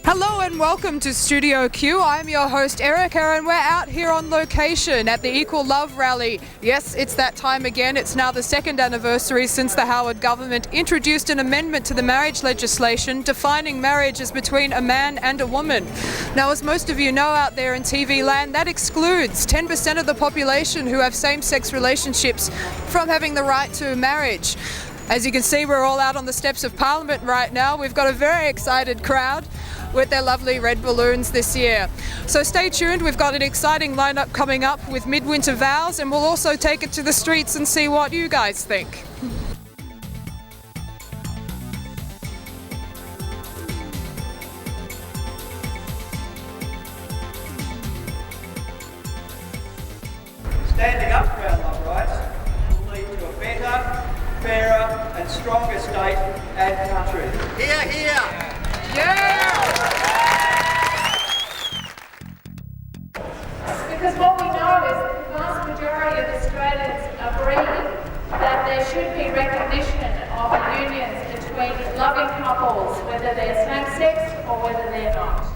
Hello and welcome to Studio Q. I'm your host Erica and we're out here on location at the Equal Love Rally. Yes, it's that time again. It's now the second anniversary since the Howard government introduced an amendment to the marriage legislation defining marriage as between a man and a woman. Now, as most of you know out there in TV land, that excludes 10% of the population who have same-sex relationships from having the right to marriage. As you can see, we're all out on the steps of Parliament right now. We've got a very excited crowd with their lovely red balloons this year. So stay tuned, we've got an exciting lineup coming up with Midwinter Vows, and we'll also take it to the streets and see what you guys think. Standing up for our love rights will lead to a better, fairer and stronger state and country. Hear, hear! Because what we know is that the vast majority of Australians agree that there should be recognition of unions between loving couples, whether they're same-sex or whether they're not.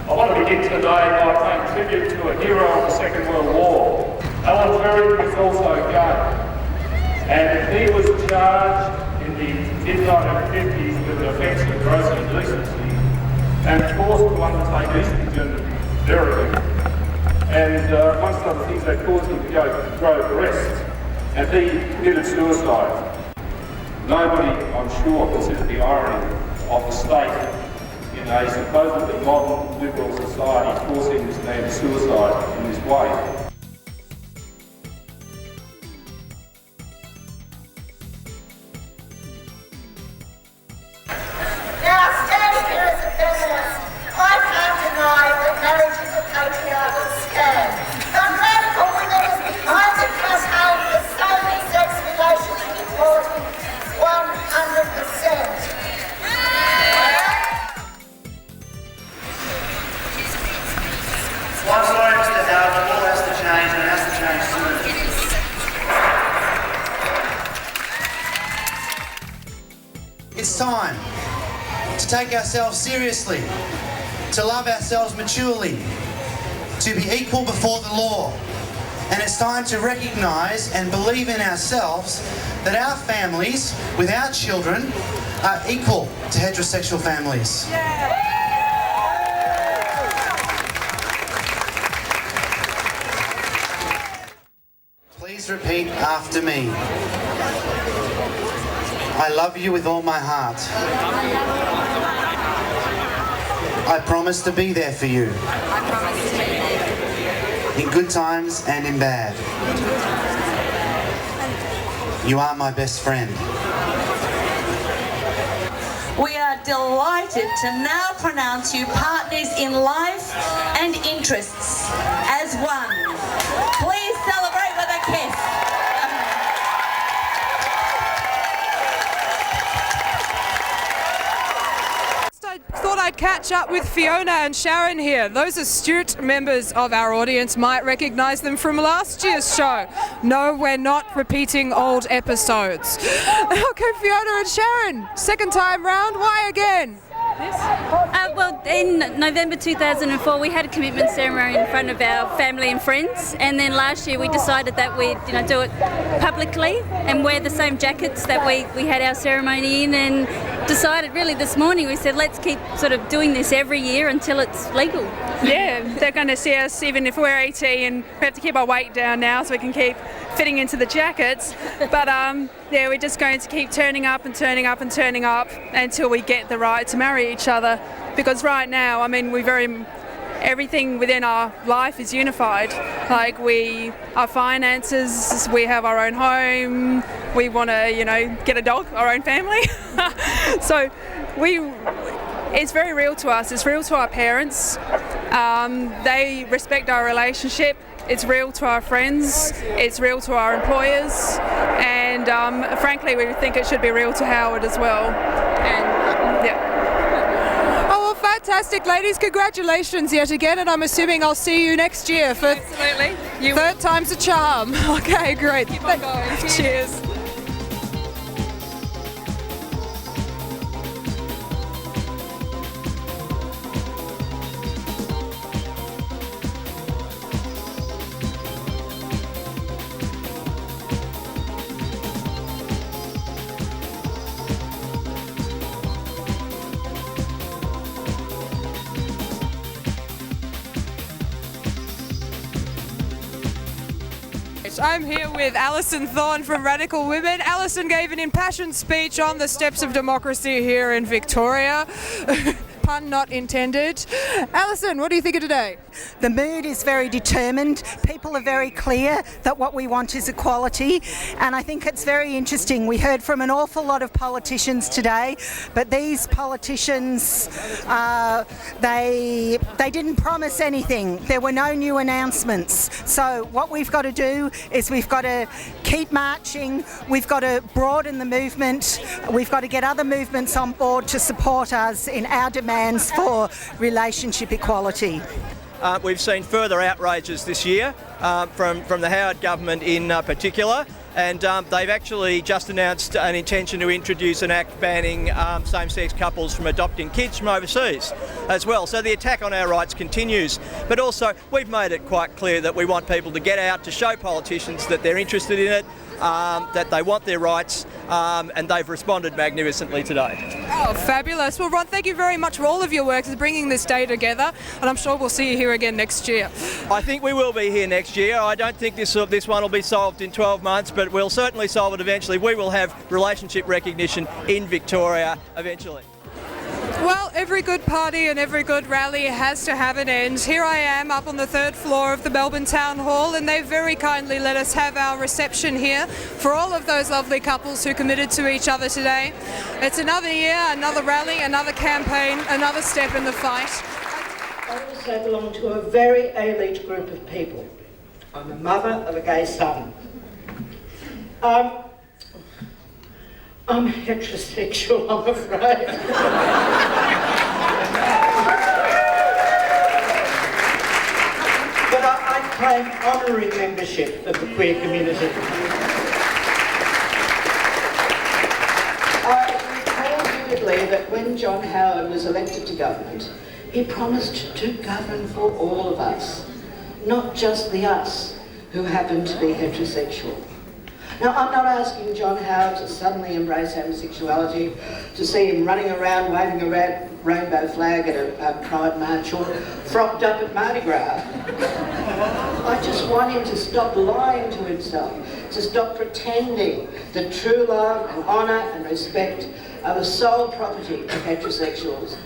I want to begin today by paying tribute to a hero of the Second World War. Alan Berry was also gay, and he was charged in the mid-1950s with the offence of gross indecency and forced to undertake estrogen therapy. And amongst other things, they caused him to grow breasts, and he committed suicide. Nobody, I'm sure, considers the irony of the state in a supposedly modern liberal society forcing this man to suicide in this way. It's time to take ourselves seriously, to love ourselves maturely, to be equal before the law. And it's time to recognise and believe in ourselves that our families, with our children, are equal to heterosexual families. Please repeat after me. I love you with all my heart. I promise to be there for you. In good times and in bad. You are my best friend. We are delighted to now pronounce you partners in life and interests as one. Please celebrate with a kiss. Thought I'd catch up with Fiona and Sharon here. Those astute members of our audience might recognise them from last year's show. No, we're not repeating old episodes. Okay, Fiona and Sharon, second time round, why again? Well, in November 2004, we had a commitment ceremony in front of our family and friends, and then last year we decided that we'd do it publicly and wear the same jackets that we had our ceremony in, and decided really this morning, we said let's keep sort of doing this every year until it's legal. Yeah, they're going to see us even if we're 18, and we have to keep our weight down now so we can keep fitting into the jackets. But yeah, we're just going to keep turning up and turning up and turning up until we get the right to marry each other. Because right now, I mean, everything within our life is unified. Like our finances, we have our own home, we want to, get a dog, our own family. So it's very real to us, it's real to our parents. They respect our relationship. It's real to our friends, it's real to our employers, and frankly we think it should be real to Howard as well. And yeah. Oh, well, fantastic, ladies. Congratulations yet again, and I'm assuming I'll see you next year for Absolutely. third time's a charm. Okay, great. Keep on going. Cheers. I'm here with Alison Thorne from Radical Women. Alison gave an impassioned speech on the steps of democracy here in Victoria. Pun not intended. Alison, what do you think of today? The mood is very determined. People are very clear that what we want is equality, and I think it's very interesting. We heard from an awful lot of politicians today, but these politicians, they didn't promise anything. There were no new announcements. So what we've got to do is we've got to keep marching. We've got to broaden the movement. We've got to get other movements on board to support us in our demands for relationship equality. We've seen further outrages this year from the Howard government in particular, and they've actually just announced an intention to introduce an act banning same-sex couples from adopting kids from overseas as well. So the attack on our rights continues, but also we've made it quite clear that we want people to get out to show politicians that they're interested in it, that they want their rights, and they've responded magnificently today. Oh, fabulous. Well, Ron, thank you very much for all of your work in bringing this day together, and I'm sure we'll see you here again next year. I think we will be here next year. I don't think this one will be solved in 12 months, but we'll certainly solve it eventually. We will have relationship recognition in Victoria eventually. Well, every good party and every good rally has to have an end. Here I am up on the third floor of the Melbourne Town Hall, and they very kindly let us have our reception here for all of those lovely couples who committed to each other today. It's another year, another rally, another campaign, another step in the fight. I also belong to a very elite group of people. I'm a mother of a gay son. I'm heterosexual, I'm afraid. But I claim honorary membership of the queer community. I recall vividly that when John Howard was elected to government, he promised to govern for all of us, not just the us who happen to be heterosexual. Now, I'm not asking John Howard to suddenly embrace homosexuality, to see him running around waving a red rainbow flag at a pride march or frocked up at Mardi Gras. I just want him to stop lying to himself, to stop pretending that true love and honour and respect are the sole property of heterosexuals,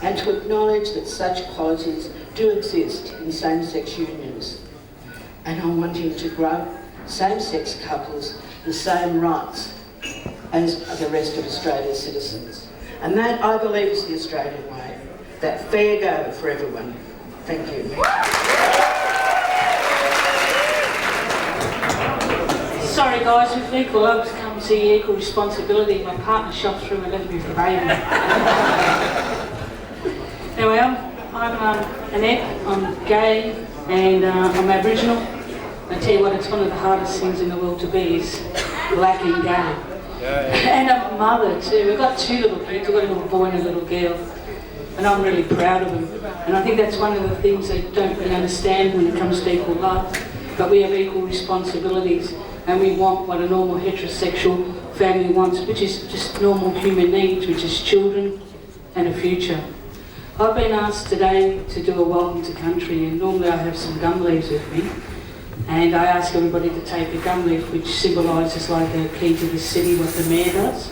and to acknowledge that such qualities do exist in same-sex unions. And I want him to grant same-sex couples the same rights as the rest of Australia's citizens. And that, I believe, is the Australian way. That fair go for everyone. Thank you. Sorry guys, with equal love comes the equal responsibility. My partner shot through and left me for baby. Anyway, I'm an Ep, I'm gay, and I'm Aboriginal. I tell you what, it's one of the hardest things in the world to be is black and gay. And I'm a mother too. We've got two little kids, we've got a little boy and a little girl. And I'm really proud of them. And I think that's one of the things they don't really understand when it comes to equal love. But we have equal responsibilities, and we want what a normal heterosexual family wants, which is just normal human needs, which is children and a future. I've been asked today to do a welcome to country, and normally I have some gum leaves with me. And I ask everybody to take a gum leaf, which symbolises like a key to the city, what the mayor does.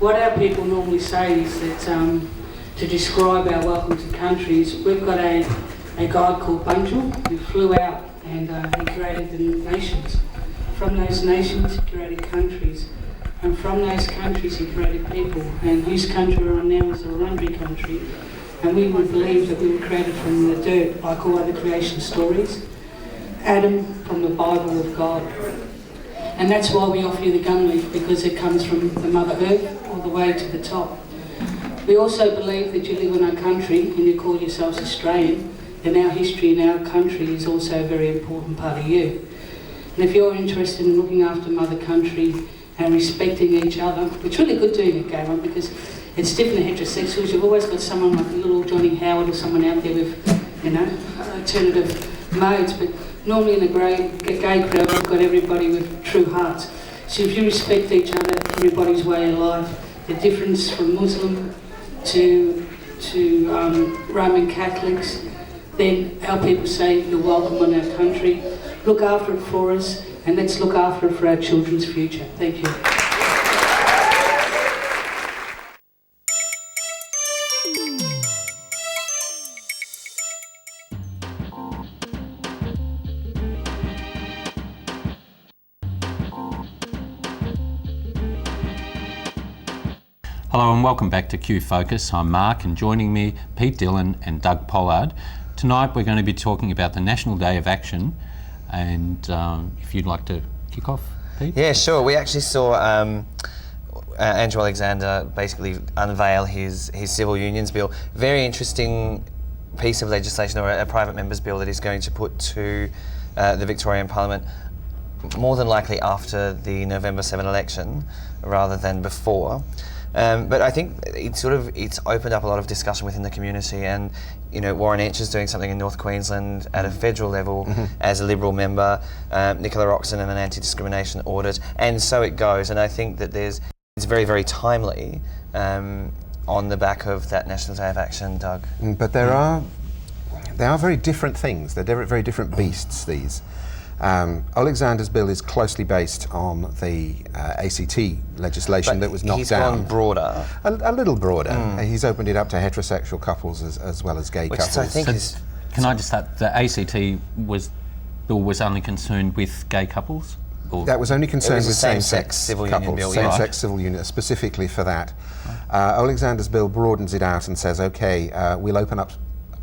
What our people normally say is that to describe our welcome to country is we've got a a god called Bunjil, who flew out and he created the nations. From those nations he created countries, and from those countries he created people, and whose country we're on now is the Wurundjeri country, and we would believe that we were created from the dirt, like all other creation stories. Adam from the Bible of God. And that's why we offer you the gum leaf, because it comes from the Mother Earth all the way to the top. We also believe that you live in our country and you call yourselves Australian, and our history and our country is also a very important part of you. And if you're interested in looking after Mother Country and respecting each other, it's really good doing a gay one, because it's different to heterosexuals. You've always got someone like little Johnny Howard or someone out there with, you know, alternative modes, but normally in a gay crowd we've got everybody with true hearts. So if you respect each other, everybody's way of life, the difference from Muslim to Roman Catholics, then our people say you're welcome on our country. Look after it for us, and let's look after it for our children's future. Thank you. Hello and welcome back to Q Focus. I'm Mark, and joining me, Pete Dillon and Doug Pollard. Tonight we're going to be talking about the National Day of Action, and if you'd like to kick off, Pete? Yeah, sure. We actually saw Andrew Alexander basically unveil his civil unions bill. Very interesting piece of legislation, or a private member's bill that he's going to put to the Victorian Parliament, more than likely after the November 7 election rather than before. But I think it's opened up a lot of discussion within the community, and you know, Warren Entsch is doing something in North Queensland at a federal level as a Liberal member, Nicola Roxon and an anti-discrimination audit, and so it goes. And I think that it's very, very timely on the back of that National Day of Action, Doug. But they are very different things. They're very different beasts, these. Alexander's bill is closely based on the ACT legislation that was knocked down. He's gone broader. A little broader. He's opened it up to heterosexual couples as well as gay couples. I just add, the ACT bill was only concerned with gay couples? That was only concerned with same-sex civil union bill. Same-sex civil union, specifically for that. Alexander's bill broadens it out and says, okay, we'll open up,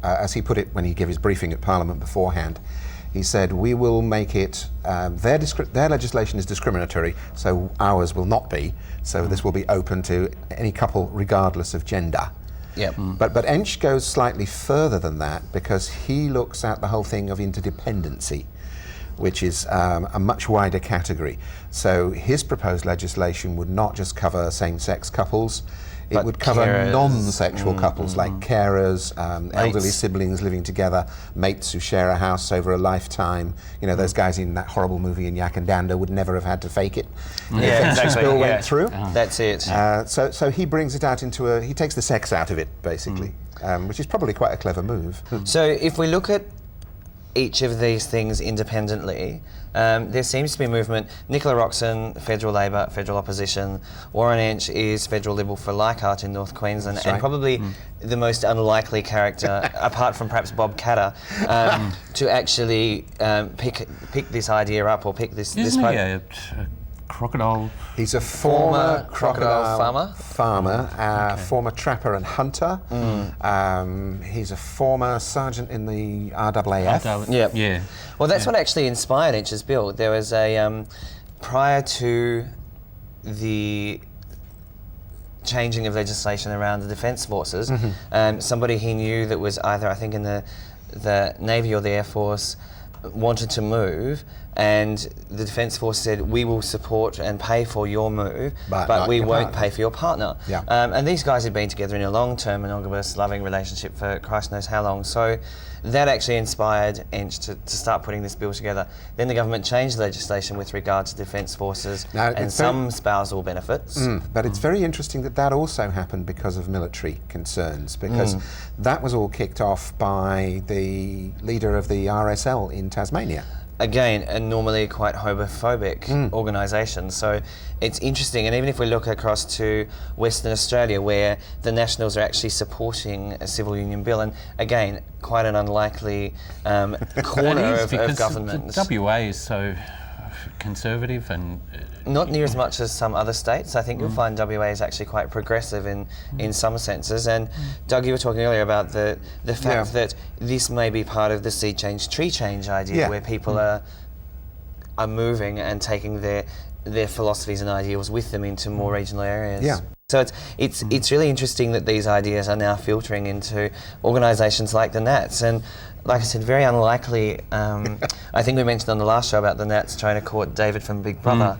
as he put it when he gave his briefing at Parliament beforehand, he said, we will make it, their legislation is discriminatory, so ours will not be. So this will be open to any couple regardless of gender. Yep. But Entsch goes slightly further than that, because he looks at the whole thing of interdependency, which is a much wider category. So his proposed legislation would not just cover same-sex couples, it would cover non-sexual couples like carers, elderly siblings living together, mates who share a house over a lifetime. You know, those guys in that horrible movie in Yak and Danda would never have had to fake it. Yeah, if this bill went through. That's it. So he brings it out into he takes the sex out of it, basically, which is probably quite a clever move. So if we look at each of these things independently, there seems to be movement. Nicola Roxon, Federal Labor, Federal Opposition. Warren Entsch is Federal Liberal for Leichhardt in North Queensland, and probably the most unlikely character, apart from perhaps Bob Catter, to actually pick this idea up, or pick this. Isn't he a crocodile? He's a former crocodile farmer, former trapper and hunter. He's a former sergeant in the RAAF. Yeah. Well, that's what actually inspired Entsch's bill. There was a prior to the changing of legislation around the Defence Forces, somebody he knew that was either, I think, in the Navy or the Air Force, wanted to move, and the Defence Force said, we will support and pay for your move, but we won't pay for your partner. And these guys had been together in a long-term, monogamous, loving relationship for Christ knows how long. So that actually inspired Entsch to start putting this bill together. Then the government changed the legislation with regard to Defence Forces and some spousal benefits. But it's very interesting that also happened because of military concerns, because that was all kicked off by the leader of the RSL in Tasmania. again, a normally quite homophobic organisation. So it's interesting, and even if we look across to Western Australia, where the Nationals are actually supporting a civil union bill, and again, quite an unlikely corner of government. WA is so conservative and... Not near as much as some other states. I think you'll find WA is actually quite progressive in some senses. And Doug, you were talking earlier about the fact that this may be part of the seed change, tree change idea, where people are moving and taking their philosophies and ideals with them into more regional areas. Yeah. So it's really interesting that these ideas are now filtering into organisations like the Nats. And like I said, very unlikely. I think we mentioned on the last show about the Nats trying to court David from Big Brother.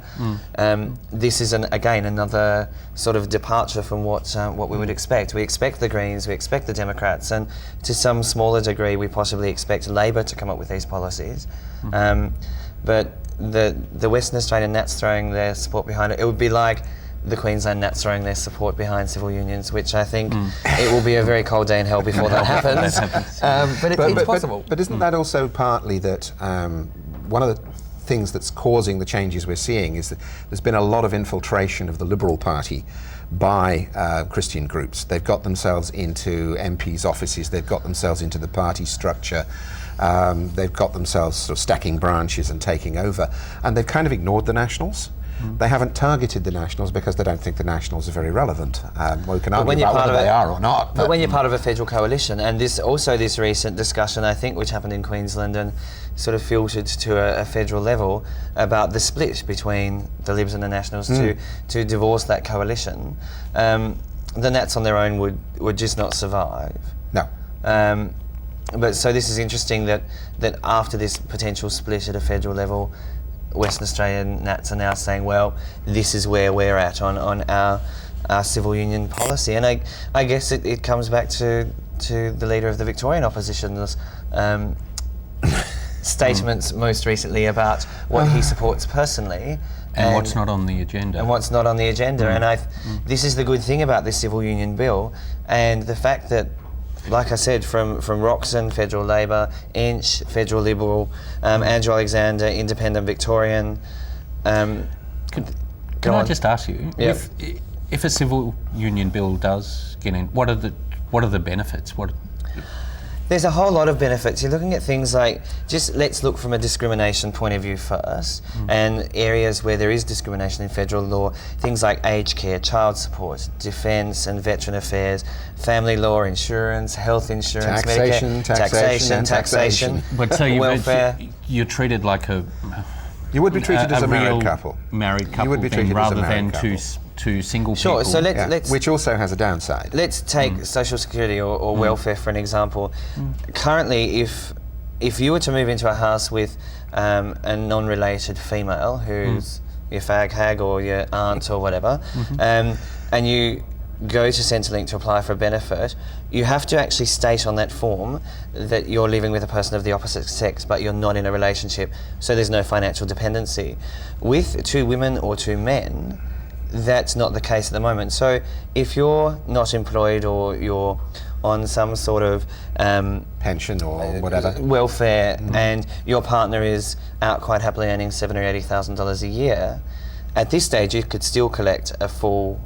This is again another sort of departure from what we would expect. We expect the Greens, we expect the Democrats, and to some smaller degree, we possibly expect Labor to come up with these policies. But the Western Australian Nats throwing their support behind it, it would be like the Queensland Nats throwing their support behind civil unions, which I think it will be a very cold day in hell before that happens. But it's possible. But isn't that also partly that one of the things that's causing the changes we're seeing is that there's been a lot of infiltration of the Liberal Party by Christian groups. They've got themselves into MPs' offices, they've got themselves into the party structure, they've got themselves sort of stacking branches and taking over, and they've kind of ignored the Nationals. They haven't targeted the Nationals because they don't think the Nationals are very relevant. We can argue about whether they are or not. But when you're part of a federal coalition, and this recent discussion, I think, which happened in Queensland and sort of filtered to a federal level about the split between the Libs and the Nationals to divorce that coalition, the Nats on their own would just not survive. No. But so this is interesting that after this potential split at a federal level, Western Australian Nats are now saying, well, this is where we're at on our civil union policy. And I guess it comes back to the leader of the Victorian opposition's statements most recently about what he supports personally. And what's not on the agenda. And what's not on the agenda. And this is the good thing about this civil union bill, and the fact that, like I said, from Roxon, Federal Labor, Inch, Federal Liberal, Andrew Alexander, Independent Victorian. Can I just ask you, if a civil union bill does get in, what are the benefits? There's a whole lot of benefits. You're looking at things like, just let's look from a discrimination point of view first, and areas where there is discrimination in federal law, things like aged care, child support, defence and veteran affairs, family law, insurance, health insurance, taxation. But so welfare. You're treated like you would be treated as a married couple. Married couple, you would be treated rather as a married than couple. two single people. Sure, so let's which also has a downside. Let's take Social Security or welfare for an example. Currently, if you were to move into a house with a non-related female who's your fag hag or your aunt or whatever, and you go to Centrelink to apply for a benefit, you have to actually state on that form that you're living with a person of the opposite sex, but you're not in a relationship, so there's no financial dependency. With two women or two men, that's not the case at the moment. So if you're not employed or you're on some sort of pension or whatever welfare, and your partner is out quite happily earning $7,000 or $80,000 a year, at this stage you could still collect a full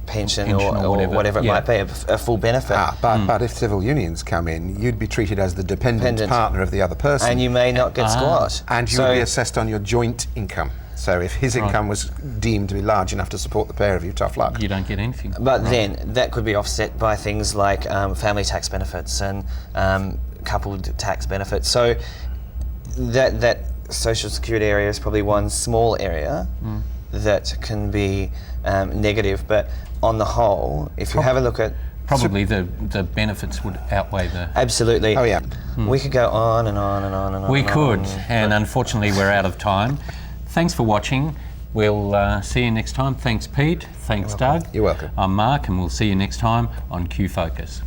pension or whatever it might be, a full benefit. But if civil unions come in, you'd be treated as the dependent partner of the other person. And you may not get squat. And you would be assessed on your joint income. So if his income was deemed to be large enough to support the pair of you, tough luck. You don't get anything. But then that could be offset by things like family tax benefits and coupled tax benefits. So that Social Security area is probably one small area that can be negative. But on the whole, if you have a look at... Probably the benefits would outweigh the... Absolutely. Oh, yeah. We could go on and on and on and on. We could, and unfortunately we're out of time. Thanks for watching. We'll see you next time. Thanks, Pete. Thanks, Doug. You're welcome. I'm Mark, and we'll see you next time on Q Focus.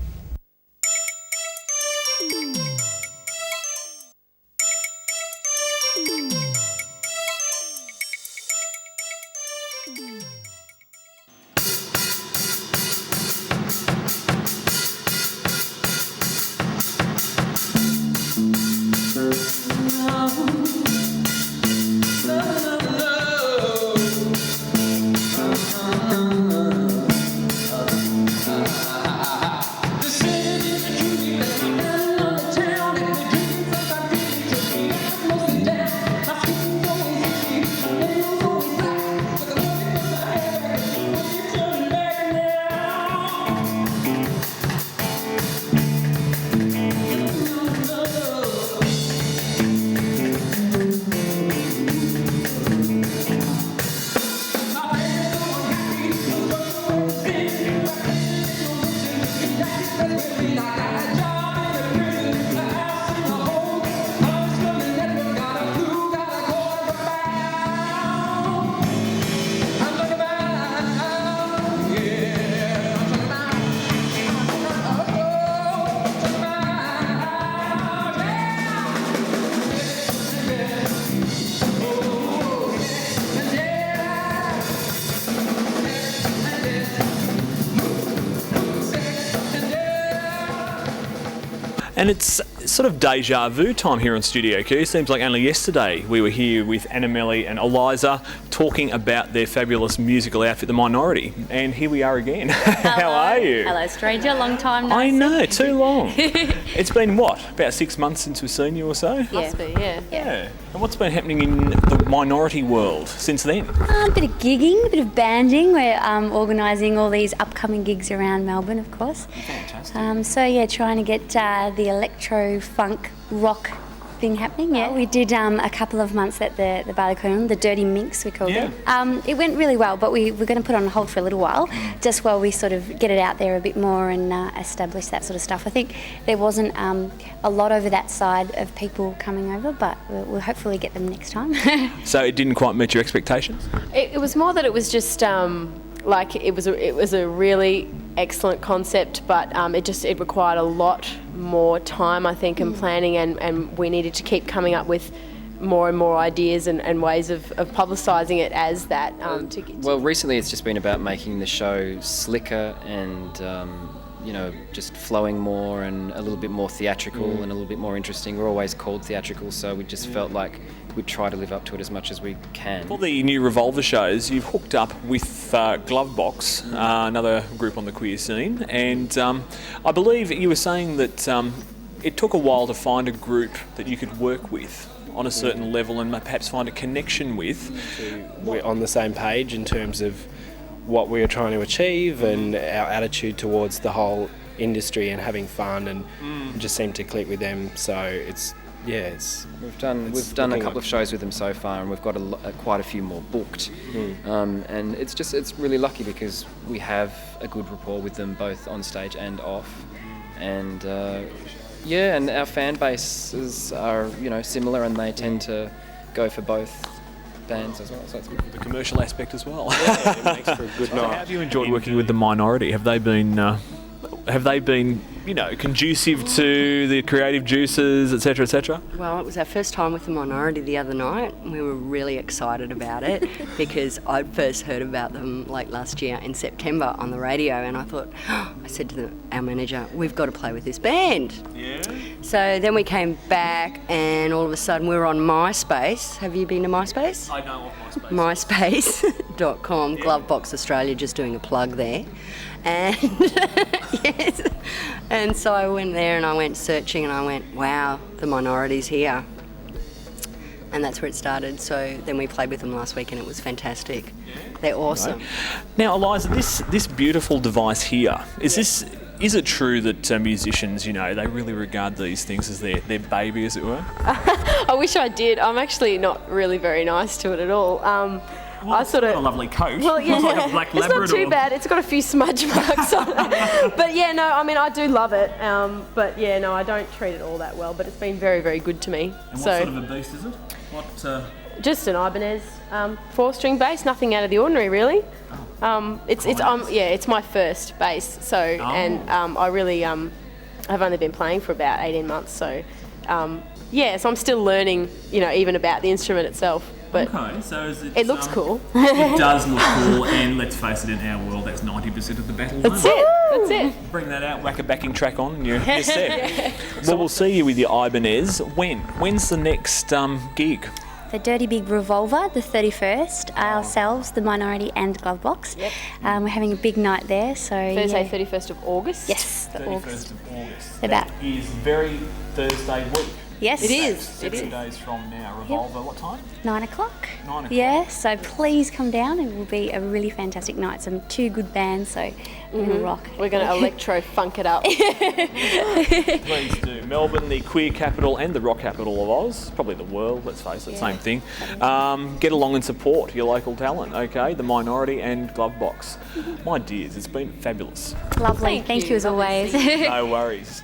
Oh. And it's sort of deja vu time here on Studio Q. Seems like only yesterday we were here with Annamelly and Eliza talking about their fabulous musical outfit, The Minority. And here we are again. How are you? Hello, stranger. Long time no I see. know, too long. It's been, what, about 6 months since we've seen you or so? Yeah. Must be, Yeah. And what's been happening in the minority world since then? A bit of gigging, a bit of banding. We're organising all these upcoming gigs around Melbourne, of course. Fantastic. So yeah, trying to get the electro funk rock thing happening. Yeah, we did a couple of months at the Barleycorn, the Dirty Minx we called it. It went really well, but we're going to put on hold for a little while, just while we sort of get it out there a bit more and establish that sort of stuff. I think there wasn't a lot over that side of people coming over, but we'll hopefully get them next time. So it didn't quite meet your expectations? It was more that it was just like it was a really excellent concept, but it required a lot more time, I think, and planning, and we needed to keep coming up with more and more ideas and ways of publicising it as that. Well, recently it's just been about making the show slicker and just flowing more and a little bit more theatrical and a little bit more interesting. We're always called theatrical, so we just felt like we'd try to live up to it as much as we can. For the new Revolver shows, you've hooked up with Glovebox, another group on the queer scene, and I believe you were saying that it took a while to find a group that you could work with on a certain level and perhaps find a connection with. We're on the same page in terms of what we were trying to achieve and our attitude towards the whole industry and having fun, and it just seemed to click with them. So we've done a couple of shows with them so far, and we've got quite a few more booked. And it's really lucky because we have a good rapport with them both on stage and off, and and our fan bases are similar, and they tend to go for both bands as well, so it's good. The commercial aspect as well. Yeah, it makes for a good night. So how have you enjoyed working with the Minority? Have they been conducive to the creative juices, etc., etc.? Well, it was our first time with the Minority the other night. We were really excited about it because I'd first heard about them like last year in September on the radio, and I thought, I said to our manager, we've got to play with this band. Yeah. So then we came back, and all of a sudden we were on MySpace. Have you been to MySpace? I know what MySpace is. MySpace.com, Glovebox Australia, just doing a plug there. And yes, and so I went there and I went searching and I went, wow, the Minority's here. And that's where it started. So then we played with them last week and it was fantastic. They're awesome. Right. Now, Eliza, this beautiful device here, is it true that musicians, they really regard these things as their baby, as it were? I wish I did. I'm actually not really very nice to it at all. It's got a lovely coat. Well, yeah, it's like a black it's not too bad. It's got a few smudge marks on it. But yeah, no, I mean, I do love it. But yeah, no, I don't treat it all that well. But it's been very, very good to me. And what sort of a beast is it? Just an Ibanez 4-string bass. Nothing out of the ordinary, really. It's my first bass. So and I really I've only been playing for about 18 months. So so I'm still learning, even about the instrument itself. But okay, so it looks cool. It does look cool, and let's face it, in our world, that's 90% of the battle. That's it. Bring that out, whack a backing track on, and you're set. So we'll see you with your Ibanez. When's the next gig? The Dirty Big Revolver, the 31st, ourselves, the Minority and Glovebox. Yep. We're having a big night there, so Thursday, 31st of August? Yes, the 31st of August. That is very Thursday week. Yes. It is. 7 days from now. Revolver, what time? 9 o'clock. 9 o'clock. Yeah, so please come down. It will be a really fantastic night. Some 2 good bands, so we're going to rock. We're going to electro funk it up. Please do. Melbourne, the queer capital and the rock capital of Oz, probably the world, let's face it, same thing. Get along and support your local talent, okay? The Minority and Glovebox. My dears, it's been fabulous. Lovely. Thank you as always. No worries.